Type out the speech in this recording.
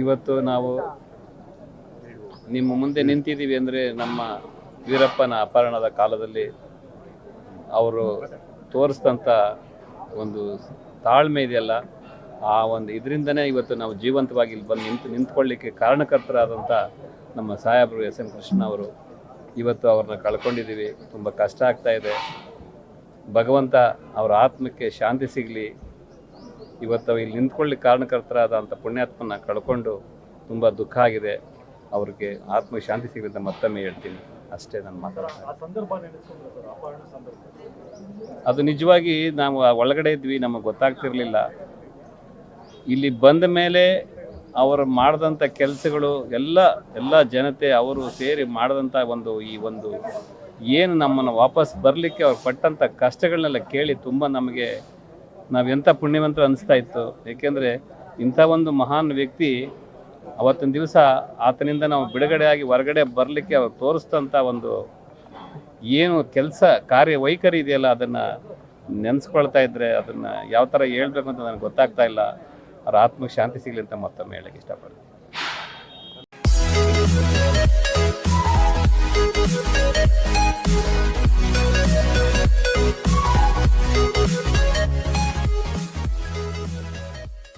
ಇವತ್ತು ನಾವು ನಿಮ್ಮ ಮುಂದೆ ನಿಂತಿದ್ದೀವಿ ಅಂದರೆ ನಮ್ಮ ವೀರಪ್ಪನ ಅಪಹರಣದ ಕಾಲದಲ್ಲಿ ಅವರು ತೋರಿಸಿದಂಥ ಒಂದು ತಾಳ್ಮೆ ಇದೆಯಲ್ಲ, ಆ ಒಂದು ಇದರಿಂದನೇ ಇವತ್ತು ನಾವು ಜೀವಂತವಾಗಿ ಇಲ್ಲಿ ಬಂದು ನಿಂತ್ಕೊಳ್ಳಿಕ್ಕೆ ಕಾರಣಕರ್ತರಾದಂಥ ನಮ್ಮ ಸಾಹೇಬರು ಎಸ್ ಎಂ ಕೃಷ್ಣ ಅವರು. ಇವತ್ತು ಅವ್ರನ್ನ ಕಳ್ಕೊಂಡಿದ್ದೀವಿ. ತುಂಬ ಕಷ್ಟ ಆಗ್ತಾಯಿದೆ. ಭಗವಂತ ಅವರ ಆತ್ಮಕ್ಕೆ ಶಾಂತಿ ಸಿಗಲಿ. ಇವತ್ತು ಇಲ್ಲಿ ನಿಂತ್ಕೊಳ್ಳಿಕ್ಕೆ ಕಾರಣಕರ್ತರಾದಂಥ ಪುಣ್ಯಾತ್ಮನ ಕಳ್ಕೊಂಡು ತುಂಬ ದುಃಖ ಆಗಿದೆ. ಅವ್ರಿಗೆ ಆತ್ಮಕ್ಕೆ ಶಾಂತಿ ಸಿಗಲಿ ಅಂತ ಮತ್ತೊಮ್ಮೆ ಹೇಳ್ತೀನಿ. ಅಷ್ಟೇ ನಾನು ಮಾತಾಡ್ತೀನಿ. ಅದು ನಿಜವಾಗಿ ನಾವು ಒಳಗಡೆ ಇದ್ವಿ, ನಮಗೆ ಗೊತ್ತಾಗ್ತಿರ್ಲಿಲ್ಲ. ಇಲ್ಲಿ ಬಂದ ಮೇಲೆ ಅವರು ಮಾಡಿದಂಥ ಕೆಲಸಗಳು ಎಲ್ಲ ಜನತೆ ಅವರು ಸೇರಿ ಮಾಡಿದಂಥ ಈ ಒಂದು ಏನು ನಮ್ಮನ್ನು ವಾಪಸ್ ಬರಲಿಕ್ಕೆ ಅವ್ರು ಪಟ್ಟಂಥ ಕಷ್ಟಗಳನ್ನೆಲ್ಲ ಕೇಳಿ ತುಂಬ ನಮಗೆ ನಾವೆಂಥ ಪುಣ್ಯವಂತರು ಅನಿಸ್ತಾ ಇತ್ತು. ಏಕೆಂದರೆ ಇಂಥ ಒಂದು ಮಹಾನ್ ವ್ಯಕ್ತಿ ಅವತ್ತಿನ ದಿವಸ ಆತನಿಂದ ನಾವು ಬಿಡುಗಡೆಯಾಗಿ ಹೊರಗಡೆ ಬರಲಿಕ್ಕೆ ಅವ್ರು ತೋರಿಸ್ತಂಥ ಒಂದು ಏನು ಕೆಲಸ ಕಾರ್ಯವೈಖರಿ ಇದೆಯಲ್ಲ, ಅದನ್ನು ನೆನೆಸ್ಕೊಳ್ತಾ ಇದ್ದರೆ ಅದನ್ನು ಯಾವ ಥರ ಹೇಳ್ಬೇಕು ಅಂತ ನನಗೆ ಗೊತ್ತಾಗ್ತಾ ಇಲ್ಲ. ಅವ್ರ ಆತ್ಮಕ್ಕೆ ಶಾಂತಿ ಸಿಗಲಿ ಅಂತ ಮತ್ತೊಮ್ಮೆ ಹೇಳಕ್ಕೆ ಇಷ್ಟಪಡ್ತೀನಿ.